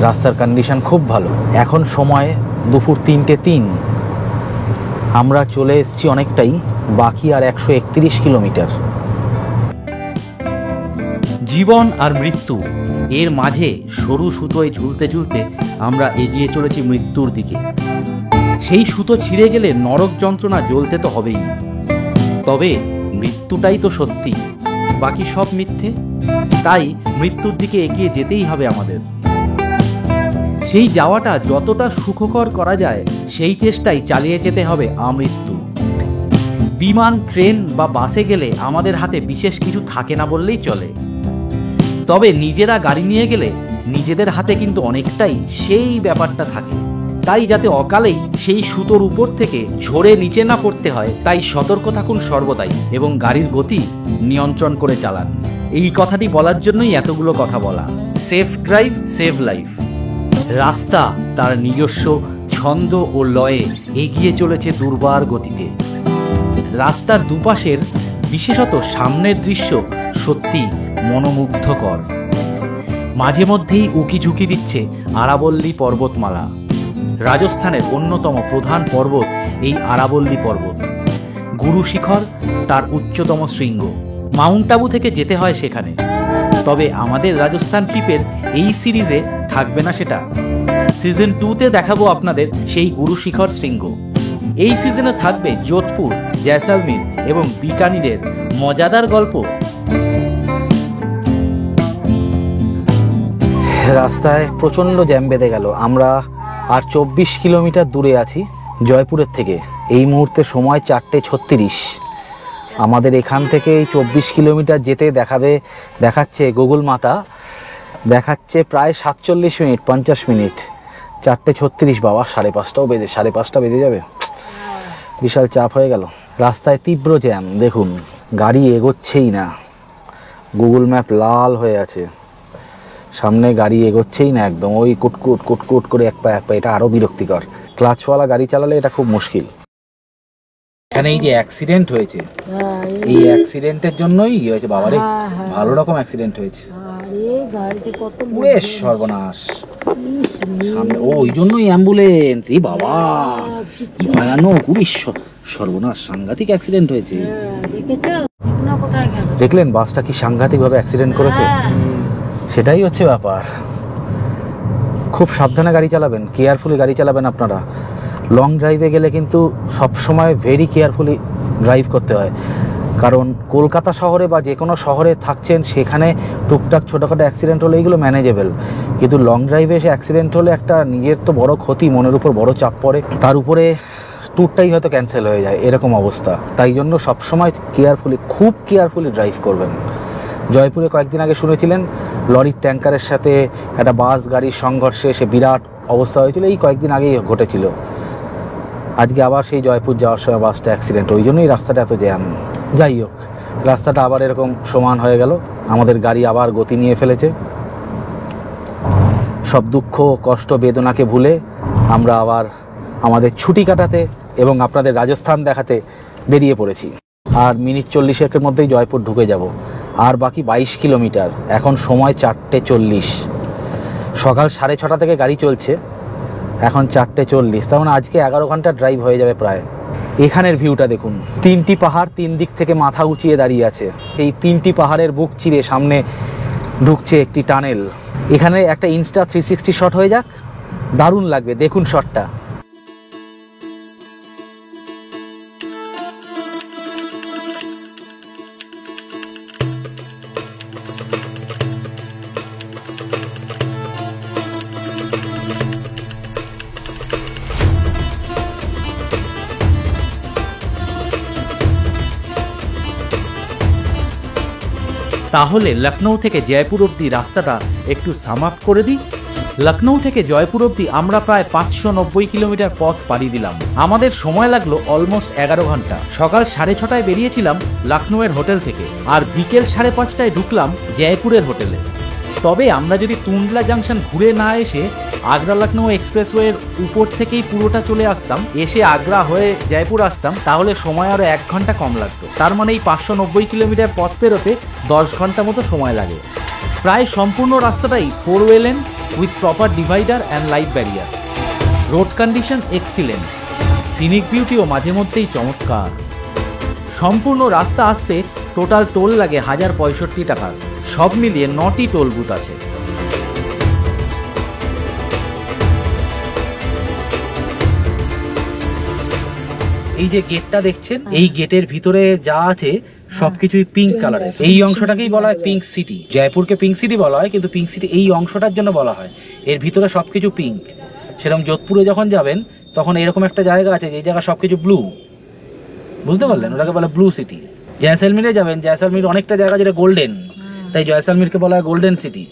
রাস্তার কন্ডিশন খুব ভালো। এখন সময় দুপুর 3:03। আমরা চলে এসেছি অনেকটাই, বাকি আর 131 কিলোমিটার। জীবন আর মৃত্যু, এর মাঝে সরু সুতোয় ঝুলতে ঝুলতে আমরা এগিয়ে চলেছি মৃত্যুর দিকে। সেই সুতো ছিঁড়ে গেলে নরক যন্ত্রণা জ্বলতে তো হবেই, তবে মৃত্যুটাই তো সত্যি, বাকি সব মিথ্যে। তাই মৃত্যুর দিকে এগিয়ে যেতেই হবে আমাদের। সেই যাওয়াটা যতটা সুখকর করা যায় সেই চেষ্টাই চালিয়ে যেতে হবে আমৃত্যু। বিমান, ট্রেন বা বাসে গেলে আমাদের হাতে বিশেষ কিছু থাকে না বললেই চলে, তবে নিজেরা গাড়ি নিয়ে গেলে নিজেদের হাতে কিন্তু অনেকটাই সেই ব্যাপারটা থাকে। তাই যাতে অকালেই সেই সুতোর উপর থেকে ঝরে নিচে না পড়তে হয়, তাই সতর্ক থাকুন সর্বদাই এবং গাড়ির গতি নিয়ন্ত্রণ করে চালান। এই কথাটি বলার জন্যই এতগুলো কথা বলা। Safe drive, save life. রাস্তা তার নিজস্ব ছন্দ ও লয়ে এগিয়ে চলেছে দুর্বার গতিতে। রাস্তার দুপাশের, বিশেষত সামনের দৃশ্য সত্যি মনোমুগ্ধকর। মাঝে মধ্যেই উকি ঝুঁকি দিচ্ছে আরাবল্লী পর্বতমালা। রাজস্থানের অন্যতম প্রধান পর্বত এই আরাবল্লী পর্বত। গুরু শিখর তার উচ্চতম শৃঙ্গ। মাউন্ট আবু থেকে যেতে হয় সেখানে। তবে আমাদের রাজস্থান ট্রিপের এই সিরিজে থাকবে না সেটা। সিজন 2তে দেখাবো আপনাদের সেই গুরু শিখর শৃঙ্গ। এই সিজনে থাকবে যোধপুর, জয়সালমীর এবং বিকানিরের মজাদার গল্প। রাস্তায় প্রচণ্ড জ্যাম বেঁধে গেল। আমরা আর 24 কিলোমিটার দূরে আছি জয়পুরের থেকে। এই মুহূর্তে সময় 4:36। আমাদের এখান থেকে এই 24 কিলোমিটার যেতে দেখাচ্ছে গুগল মাতা, দেখাচ্ছে প্রায় 47 মিনিট, 50 মিনিট। 4:36 বাবা, 5:30 বেজে যাবে। বিশাল চাপ হয়ে গেল। রাস্তায় তীব্র জ্যাম, দেখুন গাড়ি এগোচ্ছেই না। গুগল ম্যাপ লাল হয়ে আছে, সামনে গাড়ি এগোচ্ছেই না একদম। ওই কুটকুট করে এক পা। এটা আরো বিরক্তিকর। ক্লাচওয়ালা গাড়ি চালালে এটা খুব মুশকিল। এখানে এই যে অ্যাক্সিডেন্ট হয়েছে, এই অ্যাক্সিডেন্টের জন্যই হয়েছে বাবারে, ভালো রকম অ্যাক্সিডেন্ট হয়েছে। পুরে সর্বনাশ। সামনে ওই জন্যই অ্যাম্বুলেন্স। এই বাবা, ভয়ানক, সর্বনাশ, সাংঘাতিক অ্যাক্সিডেন্ট হয়েছে। দেখলেন বাসটা কি সাংঘাতিক ভাবে অ্যাক্সিডেন্ট করেছে? সেটাই হচ্ছে ব্যাপার। খুব সাবধানে গাড়ি চালাবেন, কেয়ারফুলি গাড়ি চালাবেন আপনারা। লং ড্রাইভে গেলে কিন্তু সবসময় ভেরি কেয়ারফুলি ড্রাইভ করতে হয়, কারণ কলকাতা শহরে বা যে কোনো শহরে থাকছেন, সেখানে টুকটাক ছোটোখাটো অ্যাক্সিডেন্ট হলে এইগুলো ম্যানেজেবল। কিন্তু লং ড্রাইভে এসে অ্যাক্সিডেন্ট হলে একটা নিজের তো বড় ক্ষতি, মনের উপর বড় চাপ পড়ে, তার উপরে ট্যুরটাই হয়তো ক্যান্সেল হয়ে যায়, এরকম অবস্থা। তাই জন্য সবসময় খুব কেয়ারফুলি ড্রাইভ করবেন। জয়পুরে কয়েকদিন আগে শুনেছিলেন লরির ট্যাঙ্কারের সাথে একটা বাস গাড়ির সংঘর্ষে সে বিরাট অবস্থা হয়েছিল, এই কয়েকদিন আগেই ঘটেছিল। আজকে আবার সেই জয়পুর যাওয়ার সময় বাসটা অ্যাক্সিডেন্ট, ওই জন্যই রাস্তাটা এত জ্যাম। যাই হোক, রাস্তাটা আবার এরকম সমান হয়ে গেল, আমাদের গাড়ি আবার গতি নিয়ে ফেলেছে। সব দুঃখ, কষ্ট, বেদনাকে ভুলে আমরা আবার আমাদের ছুটি কাটাতে এবং আপনাদের রাজস্থান দেখাতে বেরিয়ে পড়েছি। আর মিনিট 40-এর মধ্যেই জয়পুর ঢুকে যাব। আর বাকি 22 কিলোমিটার। এখন সময় 4:40। সকাল 6:30 থেকে গাড়ি চলছে, এখন 4:40। তার মানে আজকে 11 ঘন্টা ড্রাইভ হয়ে যাবে প্রায়। এখানের ভিউটা দেখুন, 3টি পাহাড় 3 দিক থেকে মাথা উঁচিয়ে দাঁড়িয়ে আছে। এই 3টি পাহাড়ের বুক চিরে সামনে ঢুকছে একটি টানেল। এখানে একটা ইনস্টা 360 শট হয়ে যাক, দারুণ লাগবে। দেখুন শটটা। তাহলে লখনৌ থেকে জয়পুর অবধি রাস্তাটা একটু সাম আপ করে দিই। লখনৌ থেকে জয়পুর অবধি আমরা প্রায় 590 কিলোমিটার পথ পাড়ি দিলাম। আমাদের সময় লাগলো অলমোস্ট 11 ঘন্টা। সকাল 6:30টায় বেরিয়েছিলাম লখনৌয়ের হোটেল থেকে, আর বিকেল 5:30টায় ঢুকলাম জয়পুরের হোটেলে। তবে আমরা যদি তুন্ডলা জাংশন ঘুরে না এসে আগ্রা লখনৌ এক্সপ্রেসওয়ের উপর থেকেই পুরোটা চলে আসতাম, এসে আগ্রা হয়ে জয়পুর আসতাম, তাহলে সময় আরও 1 ঘন্টা কম লাগতো। তার মানে এই 590 কিলোমিটার পথ পেরোতে 10 ঘন্টা মতো সময় লাগে। প্রায় সম্পূর্ণ রাস্তাটাই 4 way lane with proper divider and light barrier. Road condition excellent, scenic বিউটিও মাঝে মধ্যেই চমৎকার। সম্পূর্ণ রাস্তা আসতে টোটাল টোল লাগে 1065 টাকা। সব মিলিয়ে 9টি টোল বুথ আছে। এই যে গেটটা দেখছেন, এই গেটের ভিতরে যা আছে সবকিছুই পিঙ্ক কালারের। এই অংশটাকেই বলা হয় পিঙ্ক সিটি। জয়পুরকে পিঙ্ক সিটি বলা হয়, কিন্তু পিঙ্ক সিটি এই অংশটার জন্য বলা হয়। এর ভিতরে সবকিছু পিঙ্ক। সেরকম যোধপুরে যখন যাবেন তখন এরকম একটা জায়গা আছে যে জায়গা সবকিছু ব্লু, বুঝতে পারলেন? ওটাকে বলে ব্লু সিটি। জয়সলমীরে যাবেন, জয়সলমীর অনেকটা জায়গা যেটা গোল্ডেন, তাই জয়সলমীরকে বলা হয় গোল্ডেন সিটি।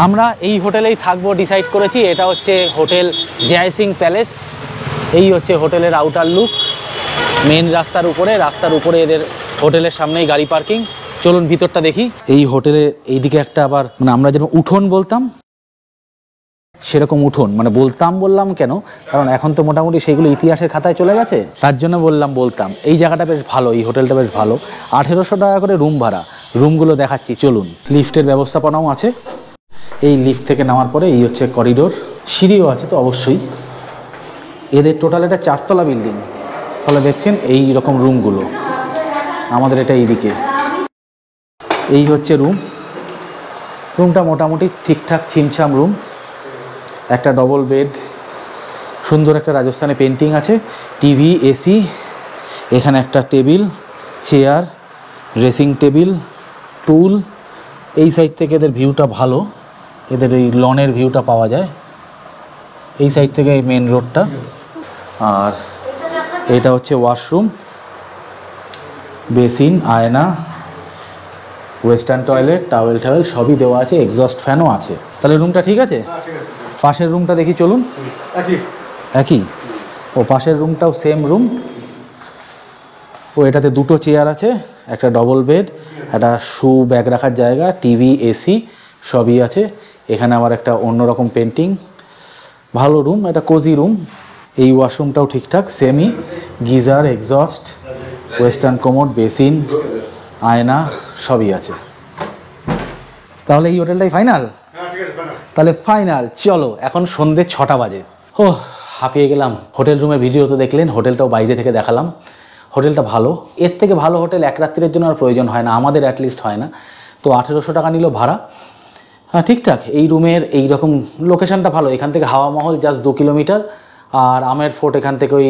আমরা এই হোটেলেই থাকবো ডিসাইড করেছি। এটা হচ্ছে হোটেল জয় সিং প্যালেস। এই হচ্ছে হোটেলের আউটার লুক। মেন রাস্তার উপরে এদের হোটেলের সামনেই গাড়ি পার্কিং। চলুন ভিতরটা দেখি। এই হোটেলের এইদিকে একটা আবার মানে আমরা যেরকম উঠোন বলতাম সেরকম উঠোন, মানে বললাম কেন, কারণ এখন তো মোটামুটি সেগুলো ইতিহাসের খাতায় চলে গেছে, তার জন্য বলতাম। এই জায়গাটা বেশ ভালো, এই হোটেলটা বেশ ভালো। 1800 টাকা করে রুম ভাড়া। রুমগুলো দেখাচ্ছি চলুন। লিফটের ব্যবস্থাপনাও আছে। এই লিফট থেকে নামার পরে এই হচ্ছে করিডোর, সিঁড়িও আছে তো অবশ্যই। এদের টোটাল এটা 4 তলা বিল্ডিং। ফলে দেখছেন এই রকম রুমগুলো। আমাদের এটা এইদিকে। এই হচ্ছে রুমটা মোটামুটি ঠিকঠাক ছিমছাম রুম। একটা ডবল বেড, সুন্দর একটা রাজস্থানে পেন্টিং আছে, টিভি, এসি, এখানে একটা টেবিল, চেয়ার, ড্রেসিং টেবিল, টুল। এই সাইড থেকে এদের ভিউটা ভালো, এদের এই লনের ভিউটা পাওয়া যায় এই সাইড থেকে, এই মেন রোডটা। আর এটা হচ্ছে ওয়াশরুম, বেসিন, আয়না, ওয়েস্টার্ন টয়লেট, টাওয়েল সবই দেওয়া আছে, এক্সস্ট ফ্যানও আছে। তাহলে রুমটা ঠিক আছে। পাশের রুমটা দেখি চলুন। একই ও পাশের রুমটাও সেম রুম। ও এটাতে 2টো চেয়ার আছে, একটা ডবল বেড, একটা শু ব্যাগ রাখার জায়গা, টিভি, এসি সবই আছে। এখানে আবার একটা অন্যরকম পেন্টিং। ভালো রুম, এটা কোজি রুম। এই ওয়াশরুমটাও ঠিকঠাক সেমই, geyser, exhaust, western commode, basin, আয়না সবই আছে। তাহলে এই হোটেলটাই ফাইনাল। তাহলে ফাইনাল। চলো, এখন সন্ধ্যে 6টা বাজে। ও হাঁপিয়ে গেলাম। হোটেল রুমের ভিডিও তো দেখলেন, হোটেলটাও বাইরে থেকে দেখালাম। হোটেলটা ভালো, এর থেকে ভালো হোটেল এক রাত্রির জন্য আর প্রয়োজন হয় না, আমাদের অ্যাটলিস্ট হয় না। তো 1800 টাকা নিল ভাড়া। হ্যাঁ ঠিকঠাক। এই রুমের এই রকম লোকেশনটা ভালো। এখান থেকে হাওয়া মহল জাস্ট 2 কিলোমিটার, আর আমের ফোর্ট এখান থেকে ওই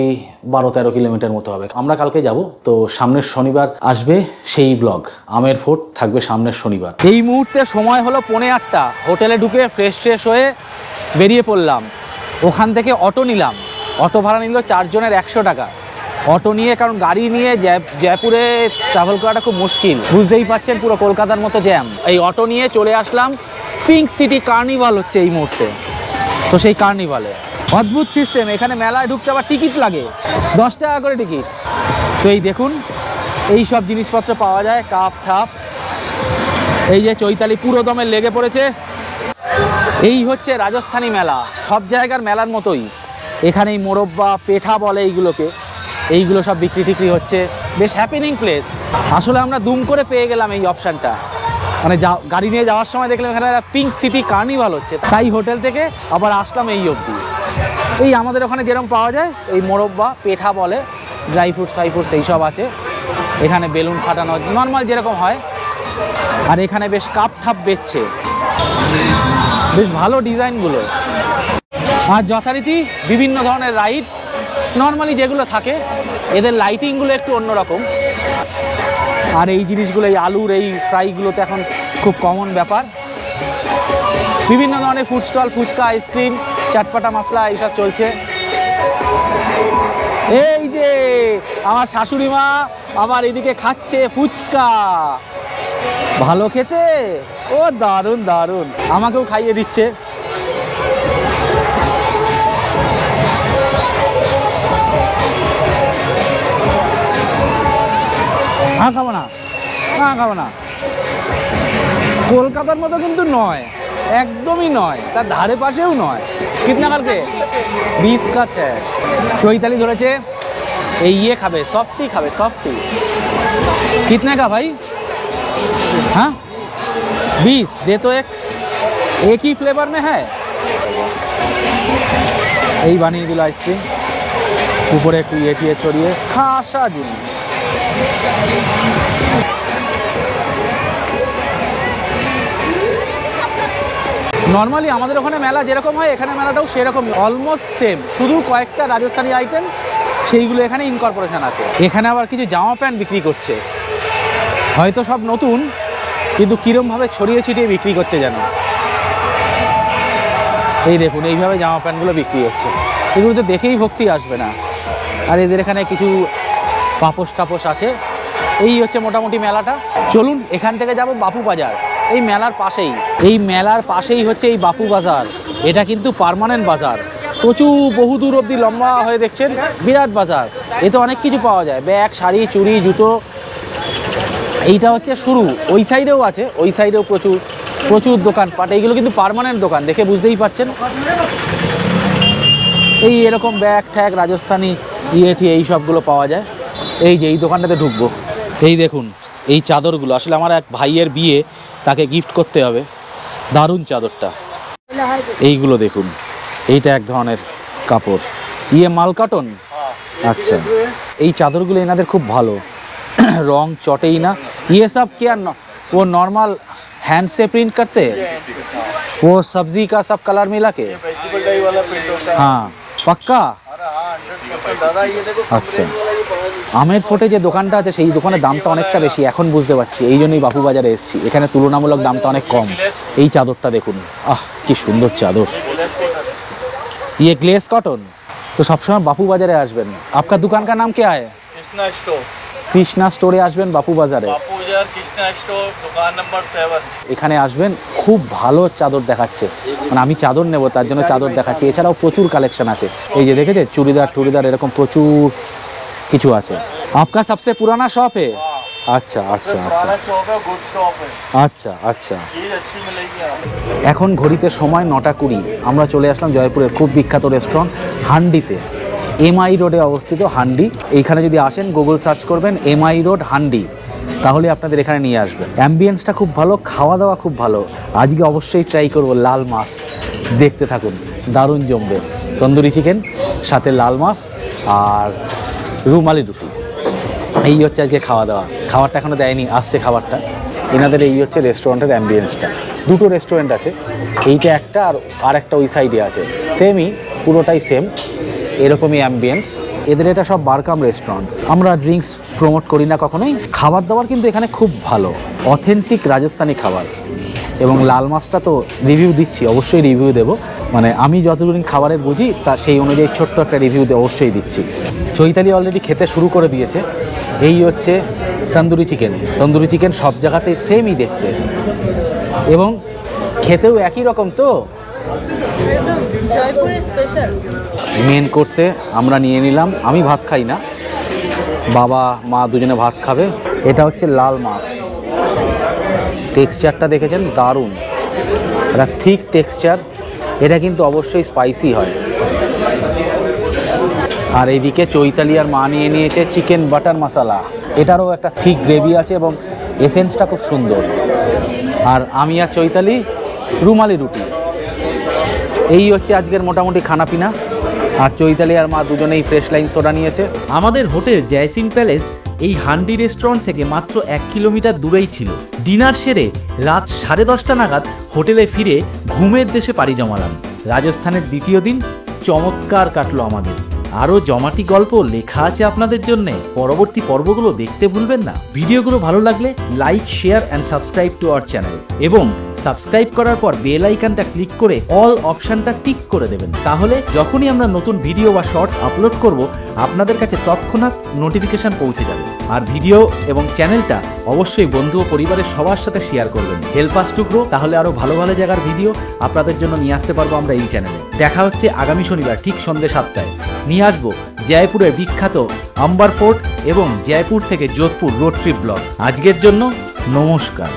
12-13 কিলোমিটার মতো হবে। আমরা কালকে যাব, তো সামনের শনিবার আসবে সেই ব্লগ। আমের ফোর্ট থাকবে সামনের শনিবার। এই মুহূর্তে সময় হলো 8:45। হোটেলে ঢুকে ফ্রেশ হয়ে বেরিয়ে পড়লাম। ওখান থেকে অটো নিলাম। অটো ভাড়া নিল 4 জনের 100 টাকা। অটো নিয়ে, কারণ গাড়ি নিয়ে জয়পুরে ট্রাভেল করাটা খুব মুশকিল, বুঝতেই পারছেন, পুরো কলকাতার মতো জ্যাম। এই অটো নিয়ে চলে আসলাম। পিঙ্ক সিটি কার্নিভাল হচ্ছে এই মুহূর্তে, তো সেই কার্নিভালে অদ্ভুত সিস্টেম। এখানে মেলায় ঢুকতে আবার টিকিট লাগে, 10 টাকা করে টিকিট। তো এই দেখুন, এই সব জিনিসপত্র পাওয়া যায়, কাপ ঠাপ। এই যে চৈতালি পুরো দমে লেগে পড়েছে। এই হচ্ছে রাজস্থানী মেলা, সব জায়গার মেলার মতোই। এখানে এই মোরব্বা, পেঠা বলে এইগুলোকে, এইগুলো সব বিক্রি টিক্রি হচ্ছে। বেশ হ্যাপেনিং প্লেস। আসলে আমরা দুম করে পেয়ে গেলাম এই অপশানটা। মানে গাড়ি নিয়ে যাওয়ার সময় দেখলাম এখানে পিঙ্ক সিটি কার্নিভাল হচ্ছে, তাই হোটেল থেকে আবার আসলাম এই অবধি। এই আমাদের ওখানে যেরকম পাওয়া যায়, এই মোরব্বা, পেঠা বলে, ড্রাই ফ্রুটস এইসব আছে। এখানে বেলুন ফাটানো নর্মাল যেরকম হয়। আর এখানে বেশ কাপ ঠাপ বেচছে, বেশ ভালো ডিজাইনগুলো। আর যথারীতি বিভিন্ন ধরনের রাইডস, নর্মালি যেগুলো থাকে। এদের লাইটিংগুলো একটু অন্যরকম। আর এই জিনিসগুলো, এই আলুর এই ফ্রাইগুলো তো এখন খুব কমন ব্যাপার। বিভিন্ন ধরনের ফুড স্টল, ফুচকা, আইসক্রিম, চাটপাটা মশলা এইসব চলছে। এই যে আমার শাশুড়ি মা আমার এদিকে খাচ্ছে ফুচকা। ভালো খেতে, ও দারুণ দারুণ। আমাকেও খাইয়ে দিচ্ছে। হ্যাঁ খাবো না, হ্যাঁ খাবো না। কলকাতার মতো কিন্তু নয়, একদমই নয়, তার ধারে পাশেও নয়। কিতনা কালকে 20 का है। চৈতালি ধরেছে এই ইয়ে খাবে, সফটি খাবে, সফটি। कितने का भाई? हाँ 20 दे तो एक ही फ्लेवर में है। এই বানিয়ে দিল আইসক্রিম, উপরে একটু ইয়ে টিয়ে ছড়িয়ে, খাসা জিনিস। নর্মালি আমাদের ওখানে মেলা যেরকম হয় এখানে মেলাটাও সেরকম, অলমোস্ট সেম, শুধু কয়েকটা রাজস্থানী আইটেম সেইগুলো এখানে ইনকর্পোরেশন আছে। এখানে আবার কিছু জামা প্যান্ট বিক্রি করছে, হয়তো সব নতুন কিন্তু কিরমভাবে ছড়িয়ে ছিটিয়ে বিক্রি করছে যেন। এই দেখুন এইভাবে জামা প্যান্টগুলো বিক্রি হচ্ছে, এগুলো তো দেখেই ভক্তি আসবে না। আর এদের এখানে কিছু পাপোশ টাপোশ আছে। এই হচ্ছে মোটামুটি মেলাটা। চলুন এখান থেকে যাব বাপু বাজার, এই মেলার পাশেই। এই মেলার পাশেই হচ্ছে এই বাপু বাজার। এটা কিন্তু পার্মানেন্ট বাজার, প্রচুর বহু দূর অবধি লম্বা হয়ে দেখছেন, বিরাট বাজার। এতে অনেক কিছু পাওয়া যায়, ব্যাগ, শাড়ি, চুড়ি, জুতো। এইটা হচ্ছে শুরু, ওই সাইডেও আছে, ওই সাইডেও প্রচুর প্রচুর দোকানপাট। এইগুলো কিন্তু পার্মানেন্ট দোকান, দেখে বুঝতেই পাচ্ছেন। এই এরকম ব্যাগ ট্যাগ, রাজস্থানী ইয়ে টিয়ে এই সবগুলো পাওয়া যায়। এই যে এই দোকানটাতে ঢুকবো, এই দেখুন এই চাদরগুলো, আসলে আমার এক ভাইয়ের বিয়ে, তাকে গিফট করতে হবে। দারুণ চাদরটা, এইগুলো দেখুন, এইটা এক ধরনের কাপড়, ইয়ে মাল কাটন। আচ্ছা, এই চাদরগুলো এনাদের খুব ভালো, রং চটেই না। ये सब क्या वो नॉर्मल हैंड से प्रिंट करते हैं, वो सब्जी का सब कलर मिला के? हाँ पक्का। আচ্ছা, আমের ফোটে যে দোকানটা আছে সেই দোকানের দামটা অনেকটা বেশি, এখন বুঝতে পারছি, এই জন্যই বাপু বাজারে এসেছি। এখানে তুলনামূলক দামটা অনেক কম। এই চাদরটা দেখুন, আহ কি সুন্দর চাদর, ইয়ে গ্লেস কটন। তো সবসময় বাপু বাজারে আসবেন। आपका दुकान का नाम क्या है? কৃষ্ণা স্টোরে আসবেন বাপু বাজারে, কৃষ্ণা স্টোর, দোকান নাম্বার 7। এখানে আসবেন, খুব ভালো চাদর দেখাচ্ছে। মানে আমি চাদর নেব তার জন্য চাদর দেখাচ্ছি। এছাড়াও প্রচুর কালেকশন আছে, এই যে দেখেছে চুড়িদার টুড়িদার এরকম প্রচুর কিছু আছে। आपका सबसे पुराना शॉप है? अच्छा अच्छा अच्छा আচ্ছা আচ্ছা। এখন ঘড়িতে সময় 9:20। আমরা চলে আসলাম জয়পুরের খুব বিখ্যাত রেস্টুরেন্ট হান্ডিতে। এমআই রোডে অবস্থিত হান্ডি। এইখানে যদি আসেন গুগল সার্চ করবেন এমআই রোড হান্ডি, তাহলে আপনাদের এখানে নিয়ে আসবেন। অ্যাম্বিয়েন্সটা খুব ভালো, খাওয়া দাওয়া খুব ভালো। আজকে অবশ্যই ট্রাই করব লাল মাছ, দেখতে থাকুন, দারুণ জমবে। তন্দুরি চিকেন সাথে লাল মাছ আর রুমালি রুটি, এই হচ্ছে আজকে খাওয়া দাওয়া। খাবারটা এখনও দেয়নি, আসছে খাবারটা। এনাদের এই হচ্ছে রেস্টুরেন্টের অ্যাম্বিয়েন্সটা। দুটো রেস্টুরেন্ট আছে, এইটা একটা আর একটা ওই সাইডে আছে, সেমই, পুরোটাই সেম, এরকমই অ্যাম্বিয়েন্স। এদের এটা সব বারকাম রেস্টুরেন্ট। আমরা ড্রিঙ্কস প্রমোট করি না কখনোই। খাবার দাবার কিন্তু এখানে খুব ভালো, অথেন্টিক রাজস্থানি খাবার। এবং লাল মাছটা তো রিভিউ দিচ্ছি, অবশ্যই রিভিউ দেবো, মানে আমি যতটুকু খাবারের বুঝি তা সেই অনুযায়ী ছোট্ট একটা রিভিউ অবশ্যই দিচ্ছি। চৈতালি অলরেডি খেতে শুরু করে দিয়েছে। এই হচ্ছে তন্দুরি চিকেন। তন্দুরি চিকেন সব জায়গাতেই সেমই দেখতে এবং খেতেও একই রকম। তো মেন কোর্সে আমরা নিয়ে নিলাম, আমি ভাত খাই না, বাবা মা দুজনে ভাত খাবে। এটা হচ্ছে লাল মাছ, টেক্সচারটা দেখেছেন, দারুণ, এটা থিক টেক্সচার। এটা কিন্তু অবশ্যই স্পাইসি হয়। আর এইদিকে চৈতালি আর মা নিয়ে নিয়েছে চিকেন বাটার মশলা, এটারও একটা থিক গ্রেভি আছে এবং এসেন্সটা খুব সুন্দর। আর আমি আর চৈতালি রুমালি রুটি। এই হচ্ছে আজকের মোটামুটি খানাপিনা। আর চৈতালি আর মা দুজনেই ফ্রেশ লাইন সোডা নিয়েছে। আমাদের হোটেল জয়সিং প্যালেস এই হান্ডি রেস্টুরেন্ট থেকে মাত্র 1 কিলোমিটার দূরেই ছিল। ডিনার সেরে রাত 10:30 নাগাদ হোটেলে ফিরে ঘুমের দেশে পাড়ি জমালাম। রাজস্থানের দ্বিতীয় দিন চমৎকার কাটলো আমাদের। আরও জমাটি গল্প লেখা আছে আপনাদের জন্য, পরবর্তী পর্বগুলো দেখতে ভুলবেন না। ভিডিওগুলো ভালো লাগলে like, share and subscribe to our channel, এবং সাবস্ক্রাইব করার পর বেল আইকনটা ক্লিক করে অল অপশনটা টিক করে দেবেন। তাহলে যখনই আমরা নতুন ভিডিও বা শর্টস আপলোড করব আপনাদের কাছে তৎক্ষণাৎ নোটিফিকেশন পৌঁছে যাবে। আর ভিডিও এবং চ্যানেলটা অবশ্যই বন্ধু ও পরিবারের সবার সাথে শেয়ার করবেন। হেল্প আস টু গ্রো, তাহলে আরও ভালো ভালো জায়গার ভিডিও আপনাদের জন্য নিয়ে আসতে পারবো আমরা এই চ্যানেলে। দেখা হচ্ছে আগামী শনিবার ঠিক সন্ধ্যে 7টায়। নিয়ে আসবো জয়পুরের বিখ্যাত আম্বার ফোর্ট এবং জয়পুর থেকে যোধপুর রোড ট্রিপ ব্লগ। আজকের জন্য নমস্কার।